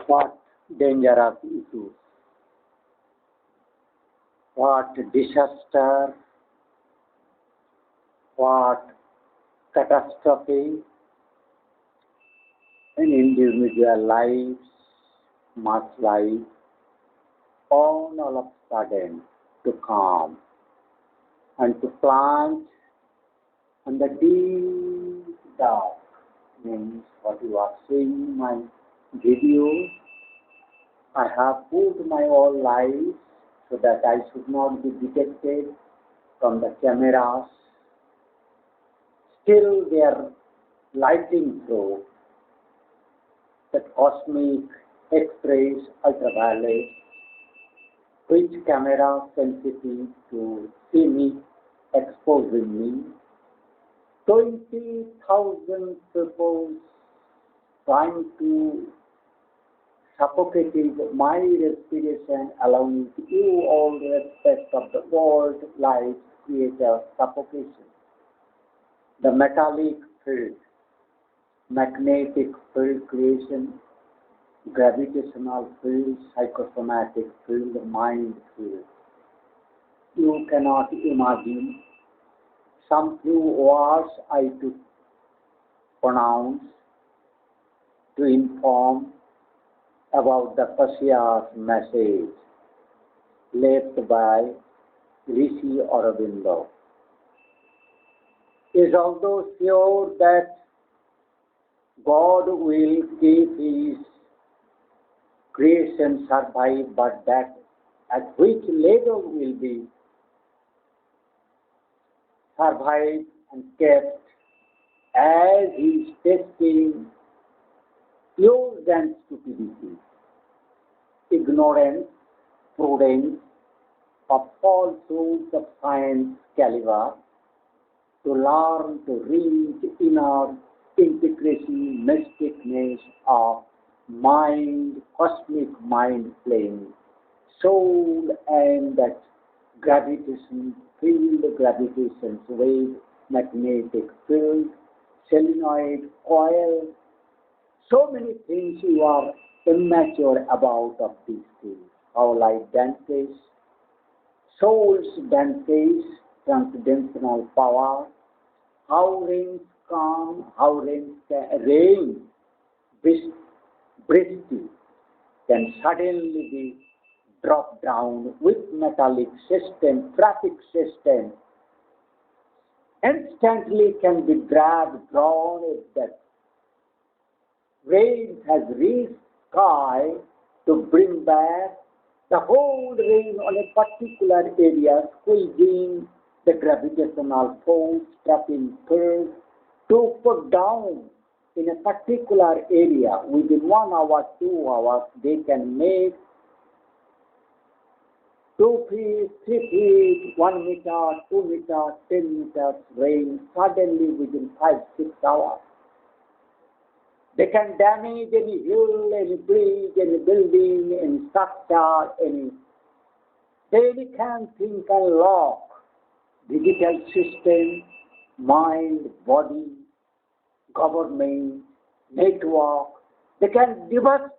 What dangerous issues, what disaster, what catastrophe in individual lives, mass life, all of a sudden to come and to plunge on the deep dark means what you are seeing my videos. I have put my whole life so that I should not be detected from the cameras. Still they are lighting through that cosmic X-rays, ultraviolet, which camera sensitive to see me, exposing me. 20,000 people trying to suffocate my respiration along with you all respect of the world life create a suffocation. The metallic field, magnetic field creation, gravitational field, psychosomatic field, mind field. You cannot imagine. Some few words I to pronounce to inform about the Pasya's message left by Rishi Aurobindo. Is although sure that God will keep his creation survive, but that at which level will be survived and kept as he is testing pure and stupidity, ignorance, prudence of falsehoods of science caliber to learn to reach inner integration, mysticness of mind, cosmic mind playing, soul and that gravitation field, gravitation wave, magnetic field, solenoid coil, so many things you are immature about of these things. How life dances, soul's dances, transcendental power, how rains come, how rain briskly can suddenly be dropped down with metallic system, traffic system, instantly can be dragged, drawn if that rain has reached sky to bring back the whole rain on a particular area, squeezing the gravitational force, trapping curve, to put down in a particular area within 1 hour, 2 hours, they can make 2 feet, 3 feet, 1 meter, 2 meters, 10 meters rain suddenly within 5, 6 hours. They can damage any hill, any bridge, any building, any structure, they can think and lock digital system, mind, body, government, network. They can devastate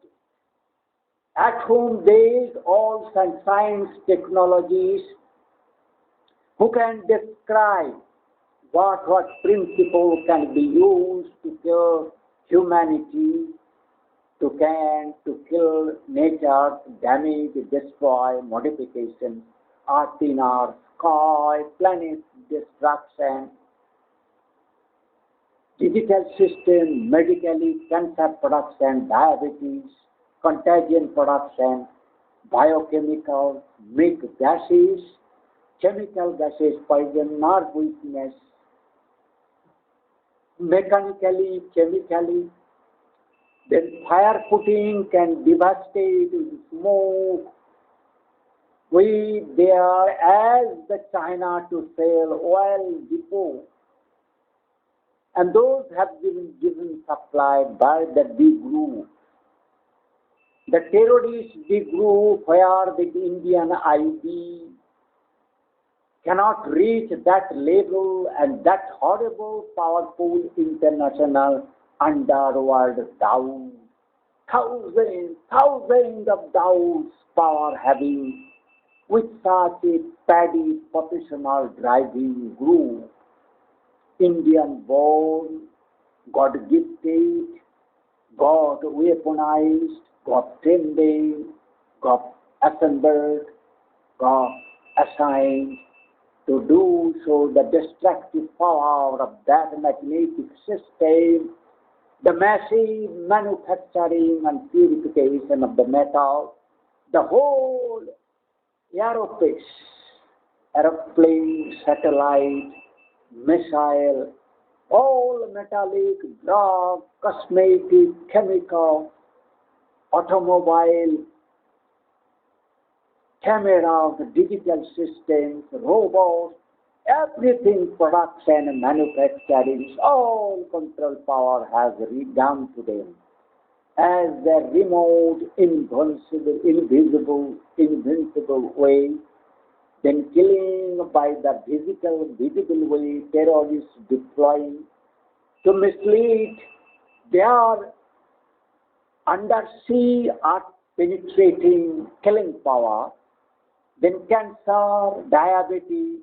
at whom based all science technologies who can describe what principle can be used to kill humanity, to kill nature, damage, destroy, modification, earth in our sky, planet destruction, digital system, medically, cancer production, diabetes, contagion production, biochemical, milk gases, chemical gases, poison, nerve weakness, mechanically, chemically, then fire putting can devastate with smoke. We there as the China to sell oil depot, and those have been given supply by the big group. The terrorist big group where the Indian IB cannot reach that level and that horrible, powerful international underworld down thousands of those power having with such a paddy professional driving group, Indian born, got gifted, got weaponized, got trained, got assembled, got assigned to do so the destructive power of that magnetic system, the massive manufacturing and purification of the metal, the whole aerospace, aeroplane, satellite, missile, all metallic, drug, cosmetic, chemical, automobile, cameras, digital systems, robots, everything production and manufacturing, all control power has redone to them as the remote, invincible way, then killing by the visible way, terrorists deploying to mislead their undersea art penetrating killing power, then cancer, diabetes,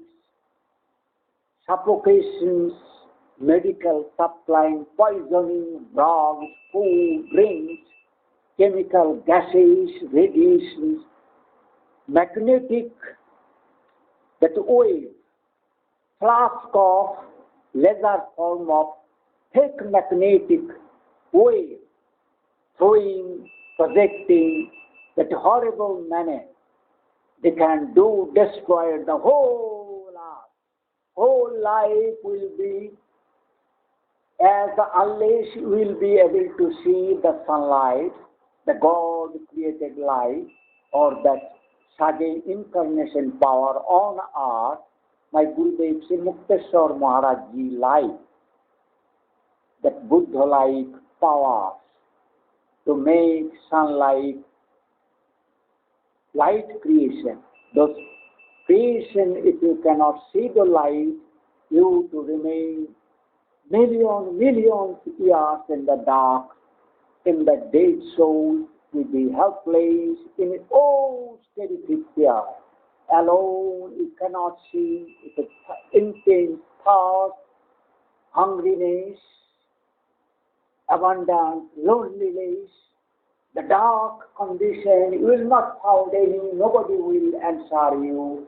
suffocations, medical supplying, poisoning, drugs, food, drinks, chemical gases, radiations, magnetic, that wave, flask of laser form of thick magnetic wave, throwing, projecting, that horrible manner. They can destroy the whole earth. Whole life will be as unless you will be able to see the sunlight, the God created light, or that Sage incarnation power on earth, my Gurudev Sri Mukteswar Maharaj Ji light, that Buddha-like power to make sunlight, light creation. Those creation, if you cannot see the light, you to remain millions years in the dark, in the dead soul, will be helpless in its own terrific fear. Alone, you cannot see its intense thought, hungriness, abundance, loneliness, the dark condition. You will not find nobody will answer you.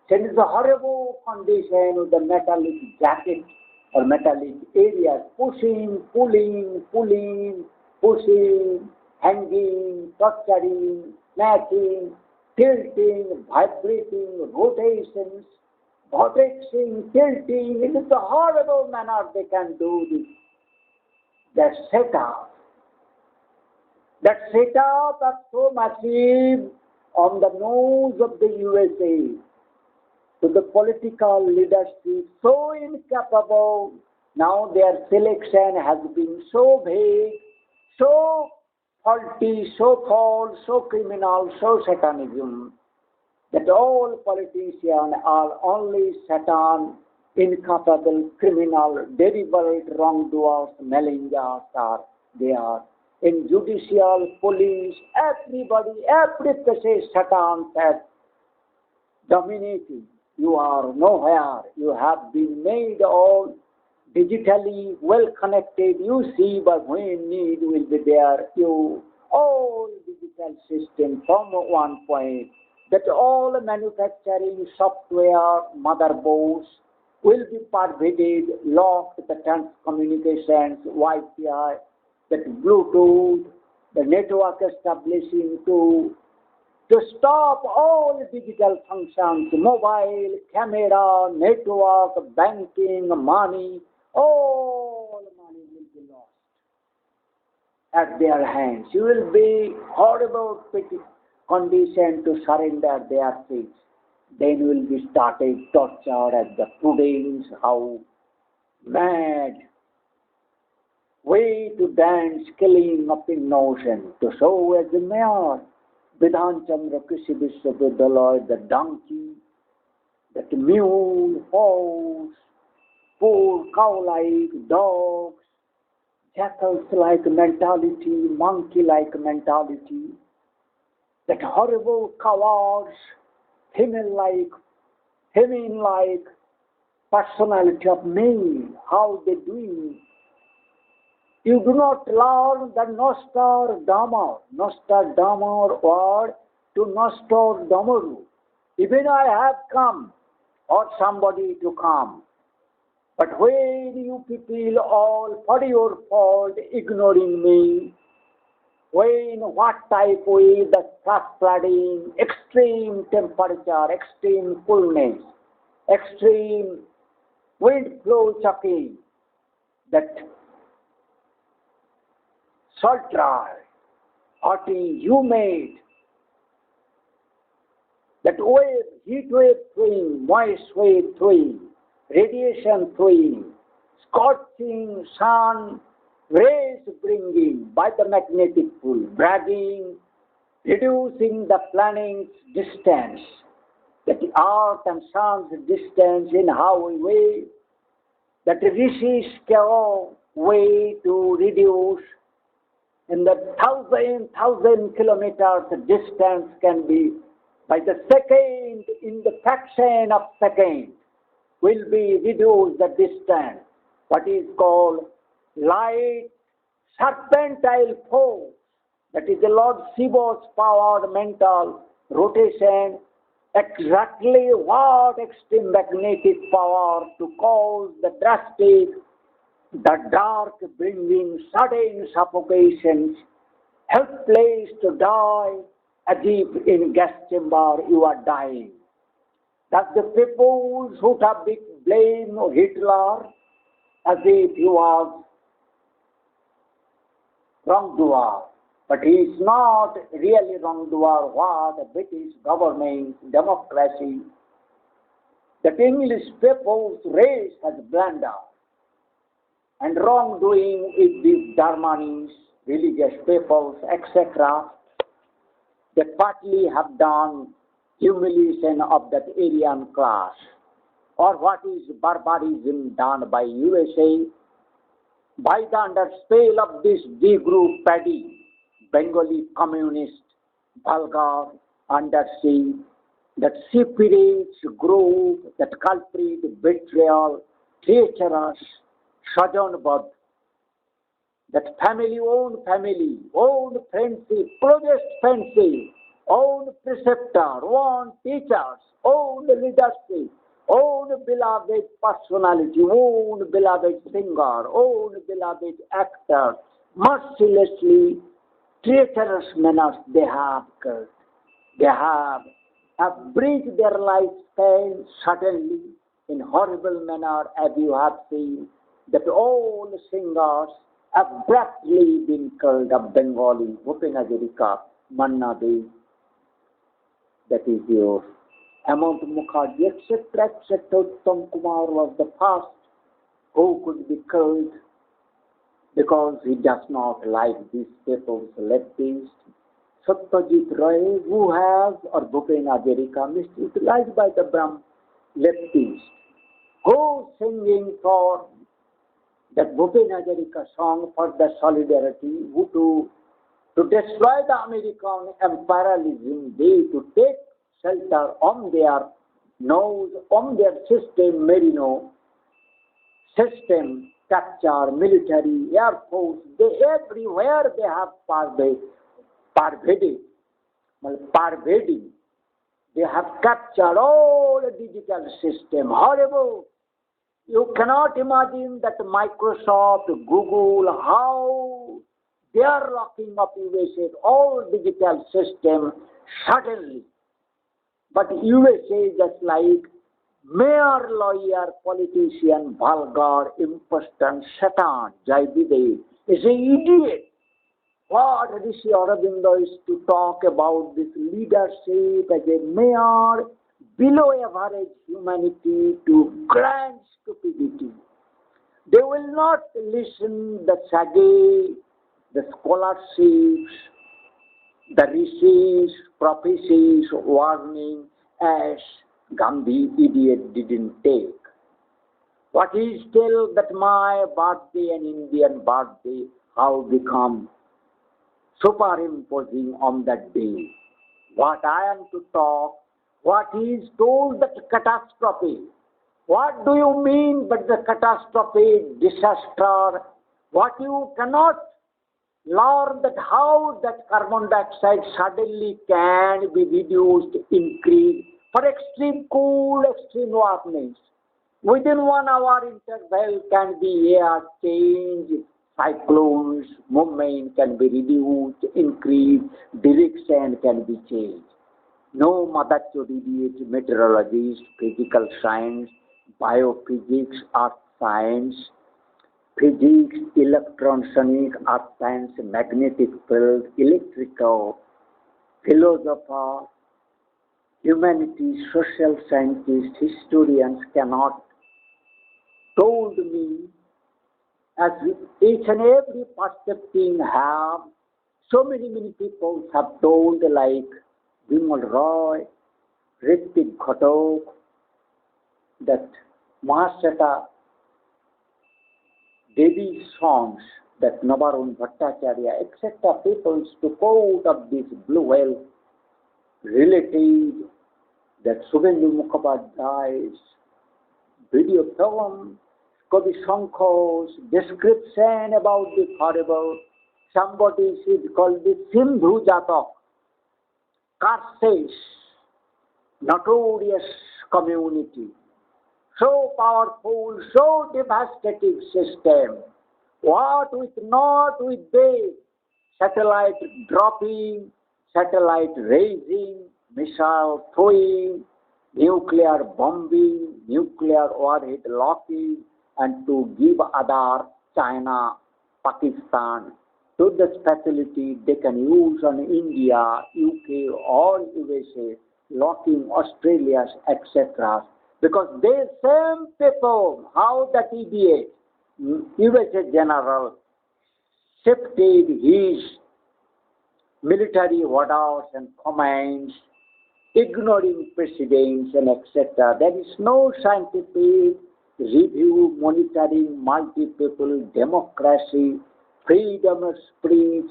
It is a horrible condition with the metallic jacket or metallic areas, pushing, pulling, pushing, hanging, torturing, snatching, tilting, vibrating, rotations, vortexing, tilting. It is a horrible manner they can do this. That setup are so massive on the nose of the USA, to the political leadership, so incapable. Now their selection has been so vague, so faulty, so false, so criminal, so satanism, that all politicians are only Satan, incapable, criminal, deliberate wrongdoers, malingers are they are. In judicial, police, everybody, every place Satan has dominating. You are nowhere. You have been made all digitally well connected. You see, but when need will be there. You all digital system from one point. That all manufacturing software, motherboards will be pervaded, locked the communications, Wi-Fi, that Bluetooth, the network establishing to stop all digital functions, mobile, camera, network, banking, money, all money will be lost at their hands. You will be horrible condition to surrender their faith. Then will be started torture at the prudence, how mad way to dance, killing of innocent, to show as the mayor. Vidhan Chandra Krishi Vishwavidyalaya, the donkey, that mule, horse, poor cow-like dogs, jackal-like mentality, monkey-like mentality, that horrible cowards, female-like, feminine-like personality of men, how they doing. You do not learn the Nostradamur word to Nostradamu. Even I have come, or somebody to come. But when you people all for your fault ignoring me, when what type way the flash flooding, extreme temperature, extreme coolness, extreme wind flow chucking, that sultry, hotty, humid, that wave, heat wave throwing, moist wave throwing, radiation throwing, scorching sun, rays bringing by the magnetic pull, dragging, reducing the planet's distance, that the earth and sun's distance in how we way, that rishis go way to reduce in the thousand kilometers distance can be by the second, in the fraction of second, will be reduced the distance. What is called light serpentine force. That is the Lord Shiva's powered mental rotation. Exactly what extreme magnetic power to cause the drastic, the dark bringing sudden suffocations, helpless to die, as if in gas chamber you are dying. That the people who have big blame Hitler as if he was wrongdoer. But he is not really wrongdoer. What the British government, democracy, the English people's race has blundered. And wrongdoing with these Germany's religious peoples, etc., they partly have done humiliation of that Aryan class. Or what is barbarism done by USA? By the under spell of this D group paddy, Bengali communist, vulgar, undersea, that separate group, that culprit, betrayal, treacherous, Sajanbad, that family, own friendship, closest friendship, own preceptor, own teachers, own leadership, own beloved personality, own beloved singer, own beloved actor, mercilessly, treacherous manners they have killed. They have breached their lifespan suddenly in horrible manner, as you have seen, that all singers abruptly been killed of Bengali, Bhupena Hajarika, Manna Dey, that is yours. Hemant Mukherjee, etc., etc., Uttam Kumar was the first who could be killed because he does not like these people's leftists. Satyajit Ray, who has, or Bhupena Hajarika, misutilized by the Brahm leftists, who singing for that Bhupena Hajarika song for the solidarity, who to destroy the American imperialism, they to take shelter on their nose, on their system, Merino system, structure, military, air force, they everywhere they have pervading. They have captured all the digital system. Horrible. You cannot imagine that Microsoft, Google, how they are locking up USA, all digital system suddenly. But USA just like mayor, lawyer, politician, vulgar, impostor, Satan, Jai is an idiot. What Rishi Aurobindo is to talk about this leadership as a mayor, below average humanity to grand stupidity. They will not listen the sage, the scholarships, the rishis, prophecies, warning as Gandhi idiot didn't take. What is still that my birthday and Indian birthday how become superimposing on that day? What I am to talk, what is told that catastrophe? What do you mean by the catastrophe, disaster? What you cannot learn that how that carbon dioxide suddenly can be reduced, increased for extreme cool, extreme warmness. Within 1 hour interval can be air change, cyclones, movement can be reduced, increased, direction can be changed. No mother to idiot meteorologist, physical science, biophysics, earth science, physics, electronics, earth science, magnetic field, electrical, philosopher, humanities, social scientists, historians cannot told me as each and every percepting have so many people have told like Vimal Roy, Ritik Ghatok, that Mahasata Devi songs that Nabarun Bhattacharya, etc. peoples to quote of this blue whale relative that Subhendu Mukhopadhyay's video film, Kavi Shankho's description about the horrible, somebody should call the Sindhu Jatak, curses, notorious community, so powerful, so devastating system. What with not with they, satellite dropping, satellite raising, missile throwing, nuclear bombing, nuclear warhead locking, and to give other China, Pakistan to this facility they can use on India, UK, or USA, locking Australia, etc. Because they same people, how that idiot, USA general, shifted his military orders and commands, ignoring precedents and etc. There is no scientific review, monitoring, multi-people democracy, freedom of speech,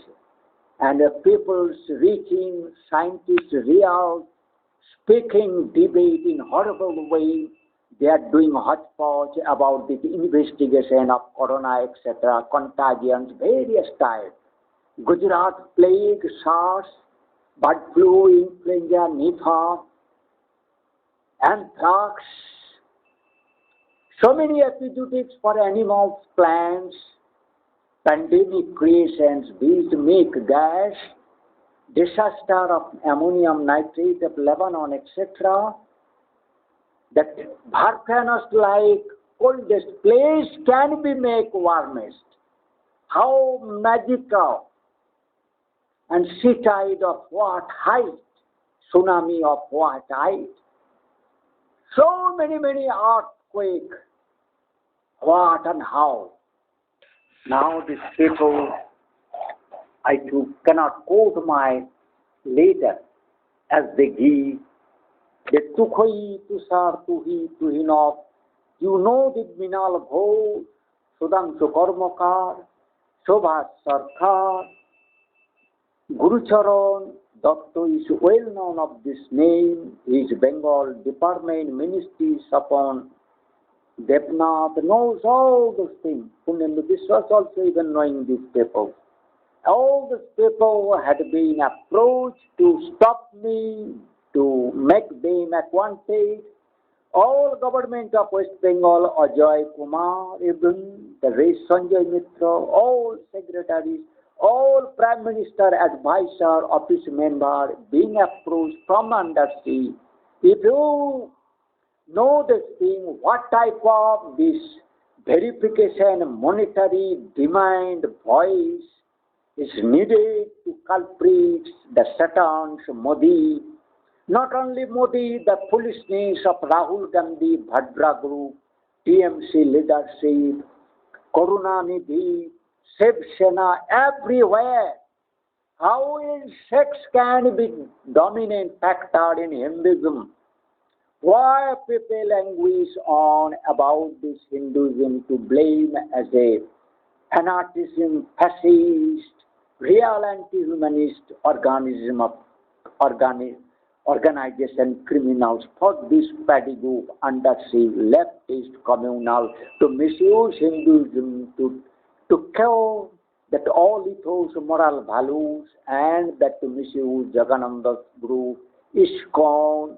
and people's reaching, scientists real, speaking, debate in horrible way. They are doing hodgepodge about the investigation of corona, etc., contagions, various types. Gujarat plague, SARS, bird flu, influenza, Nipah, anthrax, so many epidemics for animals, plants, pandemic creations, these make gas, disaster of ammonium nitrate of Lebanon, etc. That volcanoes like coldest place can be make warmest. How magical! And sea tide of what height? Tsunami of what height? So many earthquake. What and how? Now these people, I too cannot quote my leader as they give the Tukhoi, Tusar, Tuhi, Tuhinov. You know the Minal Bho, Sudhanshu Karmakar, Shobhas Sarkar, Gurucharan Datta is well known of this name. His Bengal Department Ministries upon Devnath knows all those things. Punendu Biswas also even knowing these people. All these people had been approached to stop me, to make them acquainted. All government of West Bengal, Ajay Kumar, even the race Sanjay Mitra, all secretaries, all Prime Minister, advisor, office member being approached from undersea. If you know this thing, what type of this verification, monetary demand, voice is needed to culprits, the Satans, Modi. Not only Modi, the foolishness of Rahul Gandhi, Bhadra Group, TMC leadership, Karunanidhi, Shiv Sena, everywhere. How is sex can be dominant factor in Hinduism? Why people anguish on about this Hinduism to blame as a fanaticism, fascist, real anti-humanist organism of organi- organization criminals for this petty group under leftist communal to misuse Hinduism to kill that all ethos, moral values, and that to misuse Jagananda's group, ISKCON,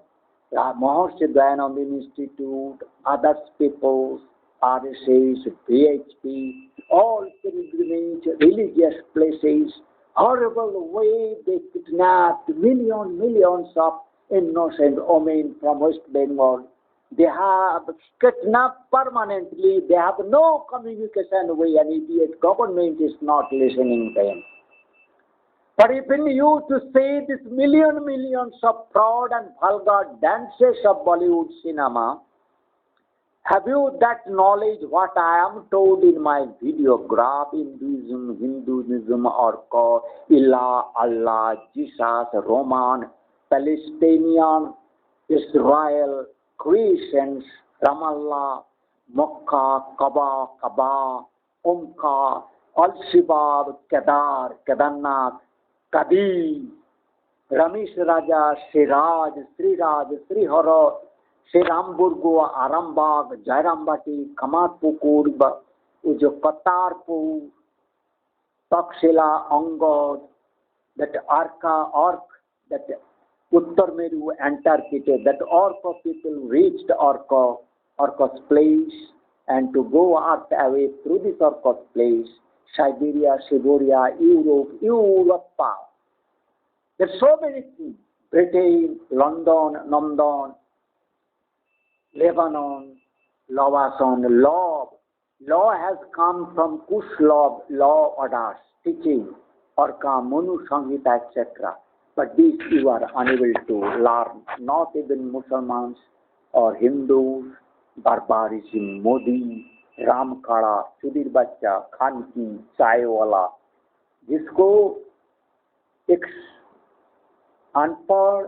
Maharshi Dayananda Institute, others peoples, RSS, PHP, all pilgrimage, religious places, horrible way they kidnapped millions of innocent women from West Bengal. They have kidnapped permanently. They have no communication way, and idiot government is not listening to them. But even you to see this millions of fraud and vulgar dances of Bollywood cinema, have you that knowledge what I am told in my video graph, Hinduism or called Allah, Allah, Jesus, Roman, Palestinian, Israel, Christians, Ramallah, Makkah, Kaaba, Omka, Al-Shibab, Kedar, Kedarnath, Kadir, Ramesh Raja, Sriraj, Srihara, Sriramburgo, Arambag, Jairambati, Kamatpukur, Ujo Katarpur, Takshila, Angod, that that Uttar Meru, Antarctica, that Orca people reached Orca's place, and to go earth away through this Orca's place, Siberia, Europe. There's so many things. Britain, London, Lebanon, Lavason, law. Law has come from Kush law orders, teaching, Orka, Manu Sanghita, etc. But these you are unable to learn. Not even Muslims or Hindus, barbarism, Modi, Ram Kala, Sudhir Bachcha, Khanki, Chaiwala, जिसको एक अनपढ़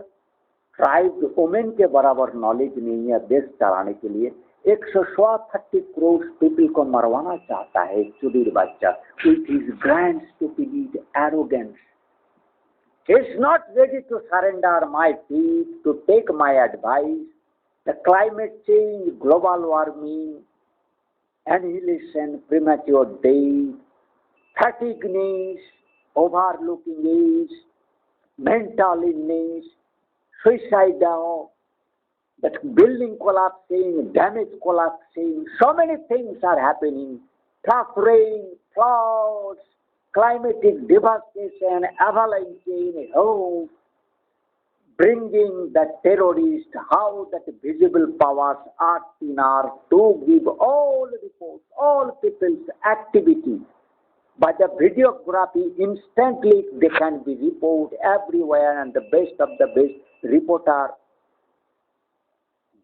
tribe women के बराबर knowledge नहीं है देश चलाने के लिए 130 करोड़ पीपल को मरवाना चाहता है सुधीर बच्चा with his grand stupid arrogance he is not ready to surrender my feet to take my advice the climate change global warming annihilation premature death fatigueness overlooking age mental illness suicidal that building collapsing, damage collapsing, so many things are happening. Tough rain, floods, climatic devastation, avalanche, how bringing the terrorist, how that visible powers are seen are to give all reports, all people's activity. By the videography, instantly they can be reported everywhere and the best of the best reporter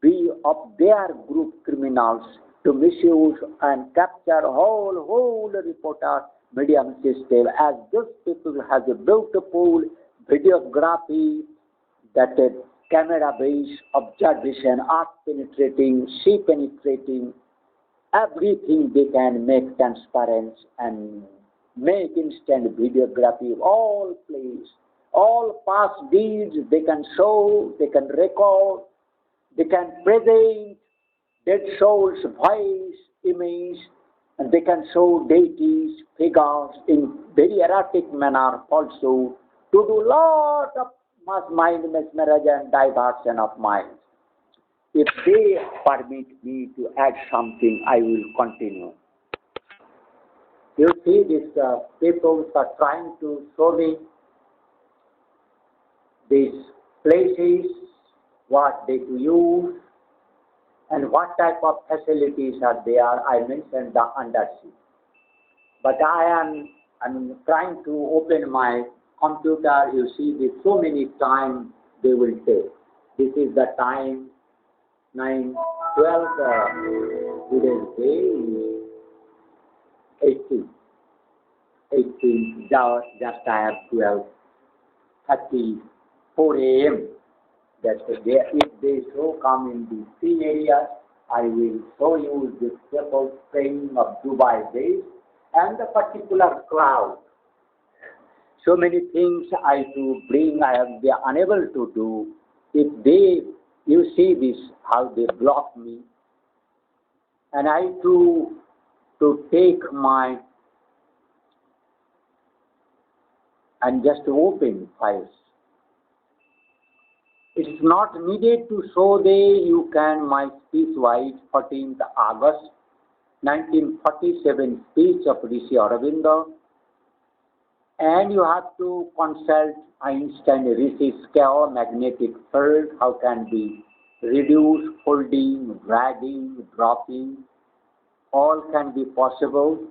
be of their group criminals to misuse and capture whole reporter medium system as this people has a beautiful videography that is camera based observation, art penetrating, sea penetrating, everything they can make transparent and make instant videography of all places, all past deeds they can show, they can record, they can present dead souls' voice, image, and they can show deities, figures in very erratic manner also to do lot of mass mind mesmerism and diversion of mind. If they permit me to add something, I will continue. You see, these people are trying to show me these places, what they do use, and what type of facilities are there. I mentioned the undersea. But I'm trying to open my computer. You see, with so many times they will take. This is the time 9:12. Today's day is 18. Just I have 12:34 a.m. that if they so come in the sea area, I will show you the simple thing of Dubai days and the particular cloud. So many things I to bring, I am they are unable to do. If they, you see this, how they block me, and I to take my and just open files. It is not needed to show you can my speech wise 14th August 1947 speech of Rishi Aurobindo, and you have to consult Einstein Rishi's scale magnetic field, how can be reduced, folding, dragging, dropping, all can be possible.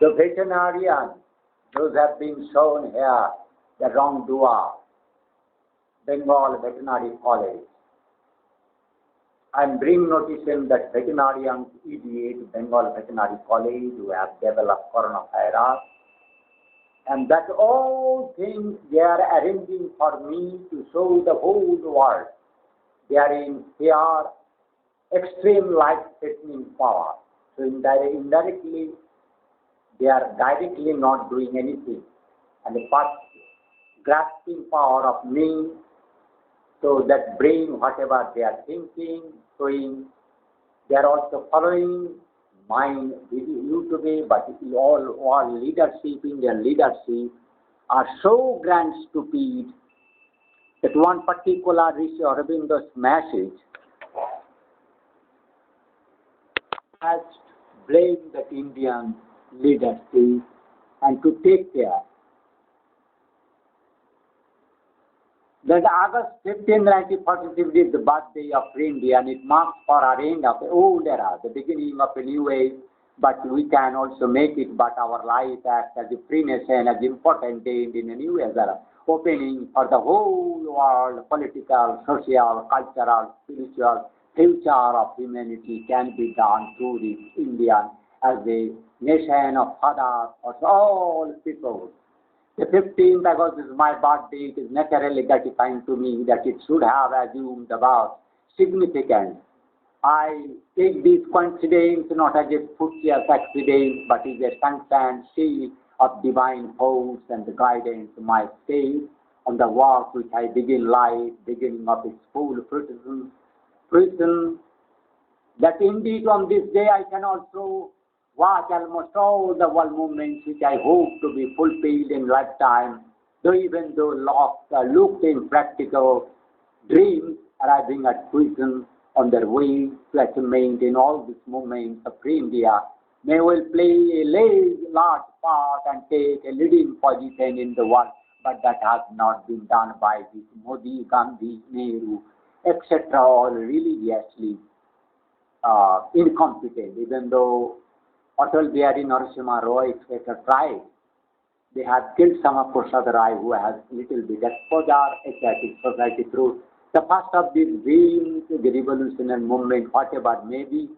The veterinarian, those have been shown here, the wrongdoer, Bengal Veterinary College. And bring notice that veterinarians idiot Bengal Veterinary College who have developed coronavirus. And that all things they are arranging for me to show the whole world. They are in fear, extreme life-threatening power. So indirectly, they are directly not doing anything. And the first grasping power of me, so that brain, whatever they are thinking, showing, they are also following mind, YouTube, but all leadership, Indian leadership, are so grand stupid that one particular Rishi Aurobindo's message has blamed the Indian leadership and to take care. That August 15, 1946 is the birthday of India, and it marks for our end of the old era, the beginning of a new age, but we can also make it but our life as a free nation, as important day in a new era, opening for the whole world, political, social, cultural, spiritual future of humanity can be done through this Indian as a nation of fathers of all people. The 15th August is my birthday. It is naturally gratifying to me that it should have assumed about significance. I take this coincidence not as a fortuitous accident, but is a sanction seal of divine force and the guidance of my faith on the work which I begin life, beginning of its full fruition. That indeed on this day I can also watch almost all the world movements which I hope to be fulfilled in lifetime, though even though looked in practical dreams arriving at fruition on their way to achievement in all these movements of free India, may will play a large part and take a leading position in the world, but that has not been done by this Modi, Gandhi, Nehru, etc., all religiously incompetent, even though Atal Bihari Narasimha Roy, etc., tried. They have killed Sama Prasad Rai, who has little bit exposure, ecstatic society through the first of these dreams, the revolutionary movement, whatever may be.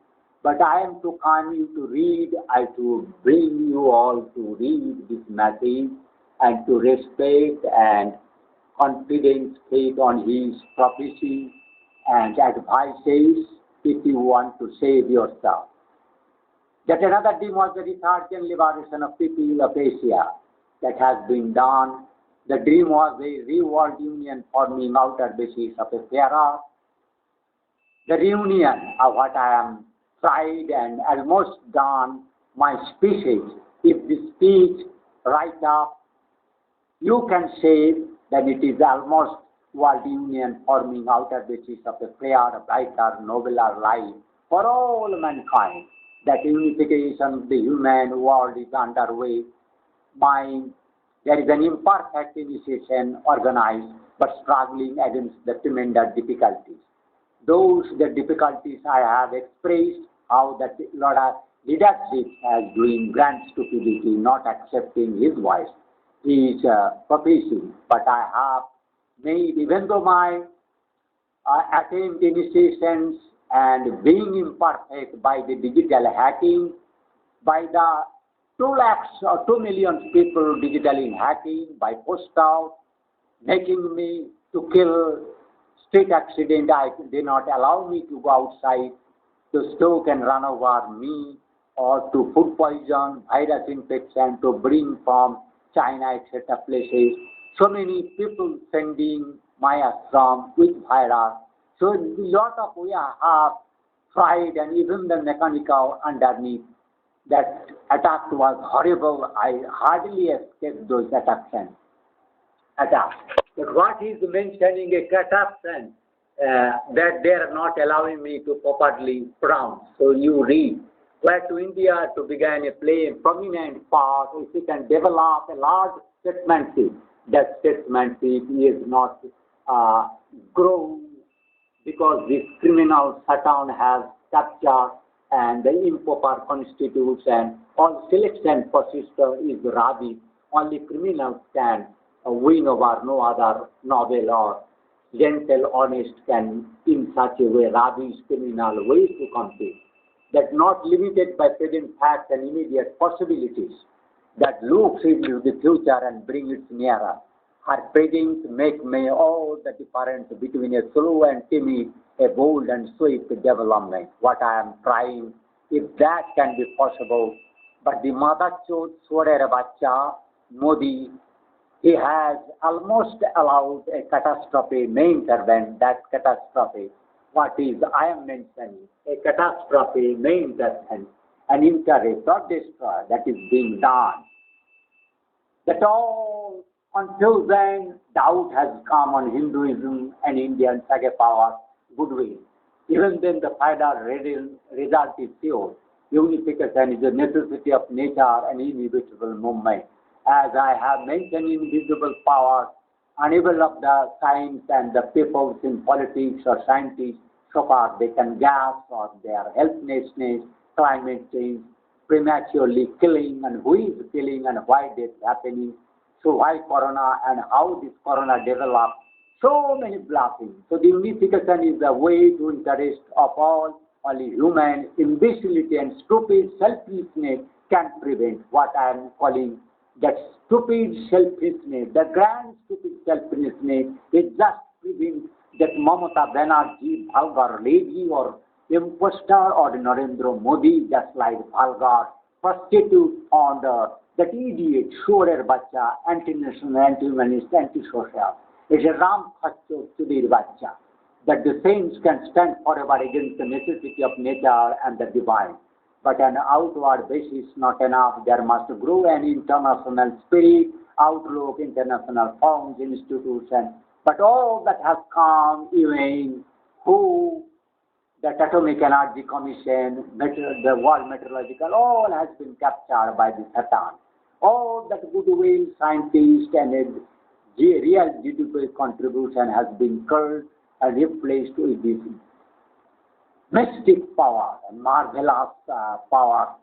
But I am to come you to read, I to bring you all to read this message and to respect and confidence, faith on his prophecy and advices if you want to save yourself. That another dream was the resurgent liberation of people of Asia that has been done. The dream was a re-world union forming outer basis of a era. The reunion of what I am tried and almost done, my species. If this speech right up, you can say that it is almost world union forming outer basis of a fairer, brighter, nobler life for all mankind. That unification of the human world is underway. There is an imperfect initiation organized but struggling against the tremendous difficulties. Those the difficulties I have expressed, how that leadership has doing grand stupidity, not accepting his voice, his prophecy. But I have made, even though my attempt initiations and being imperfect by the digital hacking, by the 2 lakhs or 2 million people digitally hacking by post out, making me to kill, street accident, I did not allow me to go outside, to stoke and run over me, or to food poison, virus infection, to bring from China, etc. places. So many people sending my ashram with virus. So lot of we have tried, and even the mechanical underneath. That attack was horrible. I hardly escaped those attacks. But what is mentioning a catastrophe, that they are not allowing me to properly pronounce. So you read, where to India to begin a play a prominent part, if we can develop a large statesmanship, that statesmanship is not grown because this criminal Satan has captured and the improper constitutes and all selection procedure is rubbish. Only criminals can win over no other noble or gentle, honest can in such a way rubbish criminal ways to compete. That not limited by present facts and immediate possibilities, that looks into the future and bring it nearer. Her presence make me all the difference between a slow and timid, a bold and swift development. What I am trying, if that can be possible. But the mother chod Swarer Bacha, Modi, he has almost allowed a catastrophe may intervene. That catastrophe, what is I am mentioning, a catastrophe may intervene, an interest or destroy that is being done. That all until then doubt has come on Hinduism and Indian Sage power goodwill. Even then the final result is sure. Unification is a necessity of nature and inevitable movement. As I have mentioned, invisible powers, unable of the science and the peoples in politics or scientists, so far they can guess or their helplessness, climate change, prematurely killing, and who is killing and why this happening, so why corona and how this corona developed, so many bluffing. So the unification is the way to interest of all, only human imbecility and stupid selfishness can prevent what I am calling that stupid selfishness, the grand stupid selfishness is just prevent that Mamata Banerjee, vulgar lady or impostor or Narendra Modi, just like vulgar prostitute on that idiot, Shorer Bacha, anti-national, anti-humanist, anti-social. It's a Ram Khacho Sudir Bacha, that the saints can stand forever against the necessity of nature and the divine. But an outward basis not enough. There must grow an international spirit, outlook, international forms, institutions. But all that has come, even who, that Atomic Energy Commission, the World Meteorological, all has been captured by the Satan. All that goodwill, scientists, and a real GDP contribution has been culled and replaced with this mystic power and marvelous power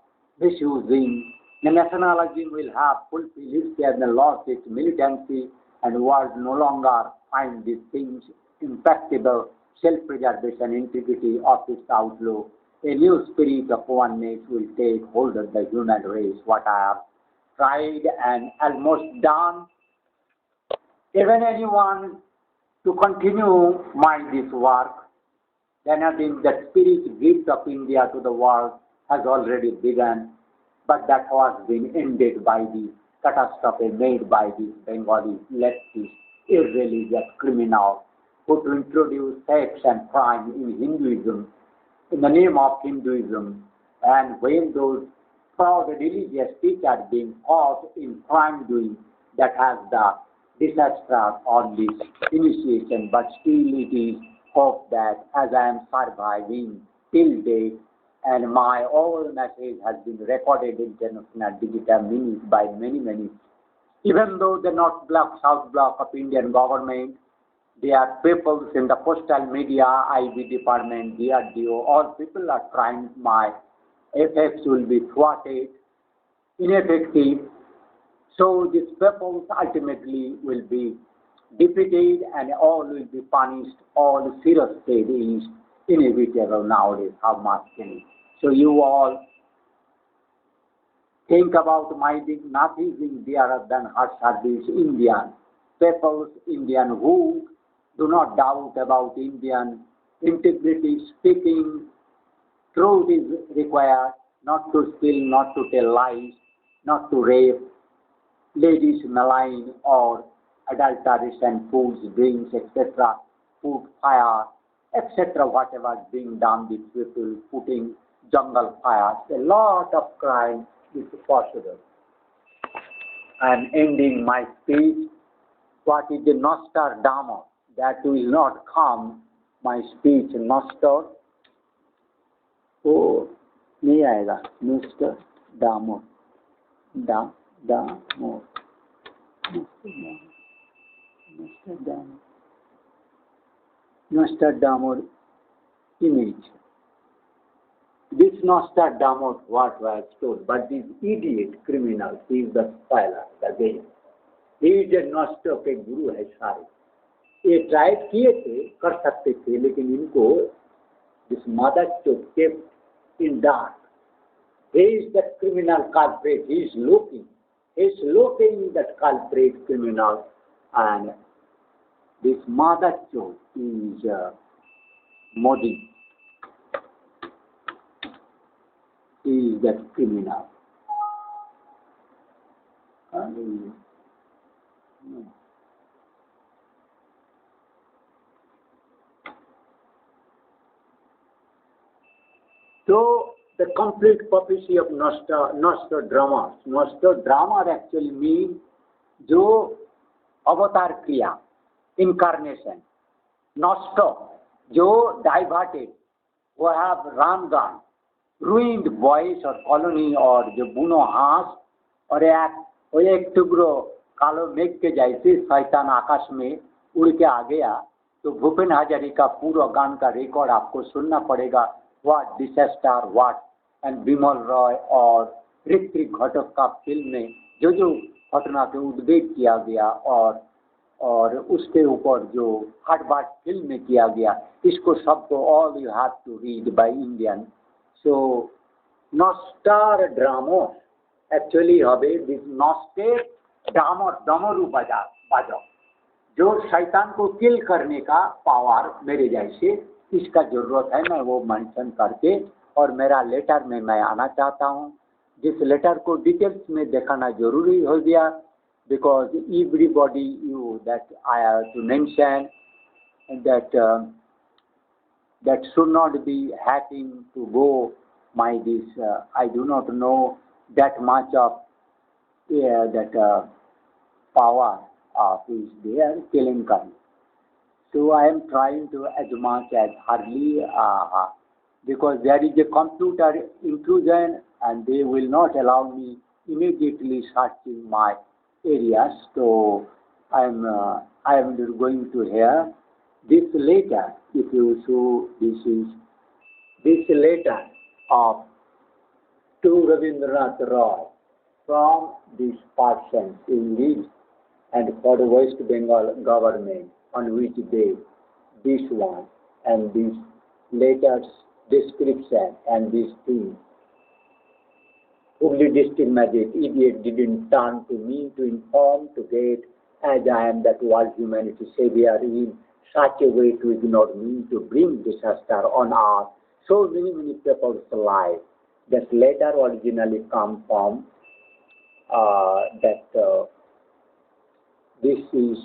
misusing. The nationalism will have fulfilled its and lost its militancy, and world no longer find these things impeccable self-preservation, integrity of its outlook. A new spirit of oneness will take hold of the human race. What I have tried and almost done, even anyone to continue this work, then I think that spirit gift of India to the world has already begun, but that has been ended by the catastrophe made by the Bengali leftist, irreligious criminal who to introduce sex and crime in Hinduism, in the name of Hinduism, and when those proud religious teachers being caught in crime doing, that has the disaster on this initiation, but still it is hope that as I am surviving till date, and my whole message has been recorded in international digital minutes by many, even though the North Block, South Block of Indian government, they are people in the postal media, IB department, DRDO, all people are trying, my efforts will be thwarted, ineffective. So these people ultimately will be defeated and all will be punished. All serious state is inevitable nowadays. How much can it? So you all think about my being nothing is dearer than her service, Indian peoples, Indian who do not doubt about Indian integrity, speaking truth is required, not to steal, not to tell lies, not to rape, ladies malign or adulteration, foods, drinks, etc., food, fire, etc., whatever is being done with people, putting jungle fires, a lot of crime is possible. I am ending my speech. What is the Nostradamus? That will not come my speech Nostr. Oh, नहीं आएगा Nostradamus. Nostradamus. Nostradamus image. This Nostradamus what was told, but this idiot criminal, he is the spoiler, the villain. He is a Nostr के गुरु है सारे. ये tried किए थे, कर सकते थे, लेकिन इनको this mother kept in dark. He is the criminal culprit. He is looking that culprit criminal, and this mother is Modi. He is that criminal. So the complete prophecy of Nostradamus. Nostradamus actually means जो अवतार क्रिया, incarnation. Nostr, जो diverted, who have run gone, ruined boys or colony or जो बुनो हांस और एक टुकड़ो कालो मेघ के जैसे शैतान आकाश में उड़ के आ गया, तो भूपेन हजारिका का पूरा गान का रिकॉर्ड आपको सुनना पड़ेगा. What disaster what and Bimal Roy और ऋत्विक घटक का फिल्म में जो घटना के उद्वेग किया गया और उसके ऊपर जो हटबाट फिल्म में किया गया, इसको सबको all you have to read by Indian. So Nostradamus actually have this Nostradamus डमरू बाजाओ जो शैतान को किल करने का पावर मेरे जैसे, इसका जरूरत है. मैं वो मेंशन करके और मेरा लेटर में मैं आना चाहता हूँ. जिस लेटर को डिटेल्स में दिखाना जरूरी हो गया, because everybody you that I have to mention that should not be having to go my this I do not know that much of that power of is there killing kind. So I am trying to as much as hardly because there is a computer intrusion and they will not allow me immediately searching my areas. So I am going to hear this letter. If you show this letter of to Rabindranath Roy from this person indeed and for the West Bengal government, on which day this one and this letter's description and this thing. Only district magistrate idiot didn't turn to me to inform, to get, as I am that world humanity savior in such a way to ignore me, to bring disaster on earth. So many people's life. That letter originally come from this is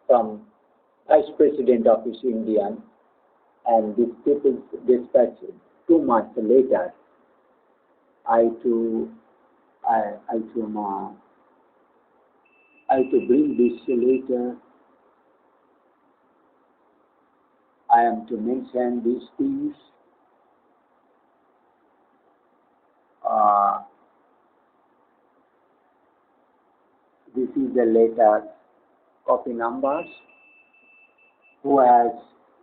from Vice President of East Indian, and this people dispatched 2 months later. I to bring this later. I am to mention these things. This is the letter copy numbers. Who has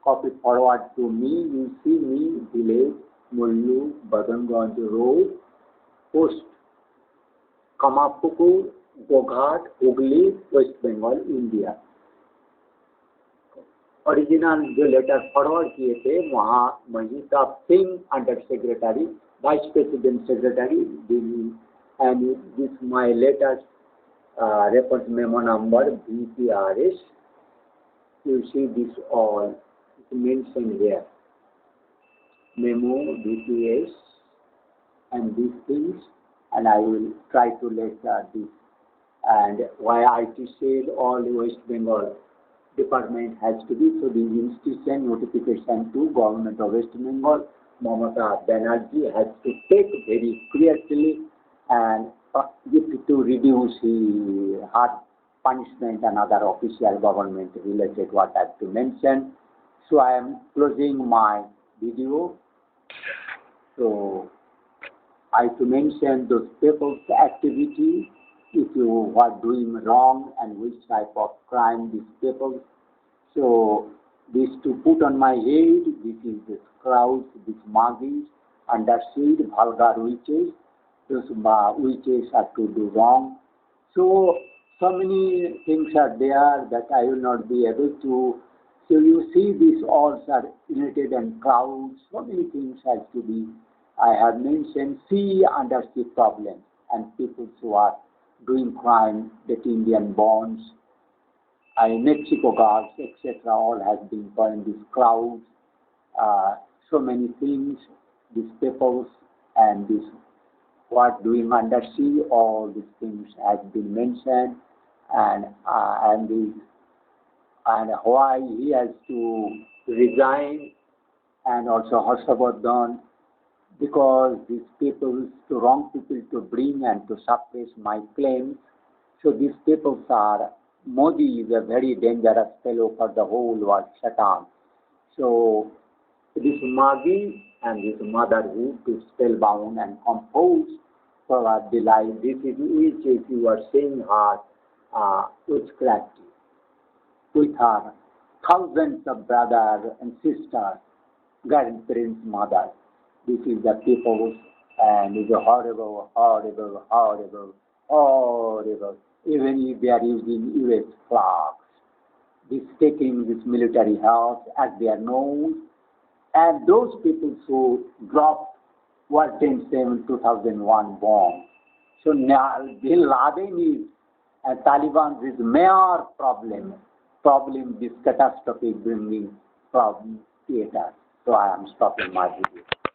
copied forward to me? You see me, village, Mullu, Badanganj Road, Post, Kamapukur, Govt, Hooghly, West Bengal, India. Original जो letter forward किए थे वहाँ Mahitab Singh under secretary vice president secretary Delhi and this my latest reference memo number BPRS. You see this all mentioned here. Memo BPS and these things, and I will try to let this. And why IT said all West Bengal department has to be, so the institution notification to Government of West Bengal, Mamata Banerjee has to take very seriously and to reduce the hard punishment and other official government related what I have to mention. So I am closing my video. So I to mention those people's activity, if you are doing wrong and which type of crime these people. So this to put on my head, this is this crowd, these magis, underseed, vulgar witches, those witches are to do wrong. So many things are there that I will not be able to. So you see these all are related and crowds, so many things has to be. I have mentioned sea undersea problems and people who are doing crime, that Indian bonds, Mexico guards, etc. All has been point these crowds, so many things, these peoples and this what doing undersea, all these things has been mentioned, and why he has to resign, and also Harshavardhan, because these people, to wrong people to bring and to suppress my claims. So these people are, Modi is a very dangerous fellow for the whole world, Satan. So this Magi and his motherhood is spellbound and composed for our delight. This is which, if you are seeing her witchcraft with her thousands of brothers and sisters, grandparents, mothers. This is the people's, and it's a horrible, horrible, horrible, horrible. Even if they are using US flags, this taking this military house as their nose, and those people who dropped World 10/7 2001 bomb. So now Bin Laden is Taliban is mere problem this catastrophe bringing problem theater. So I am stopping my video.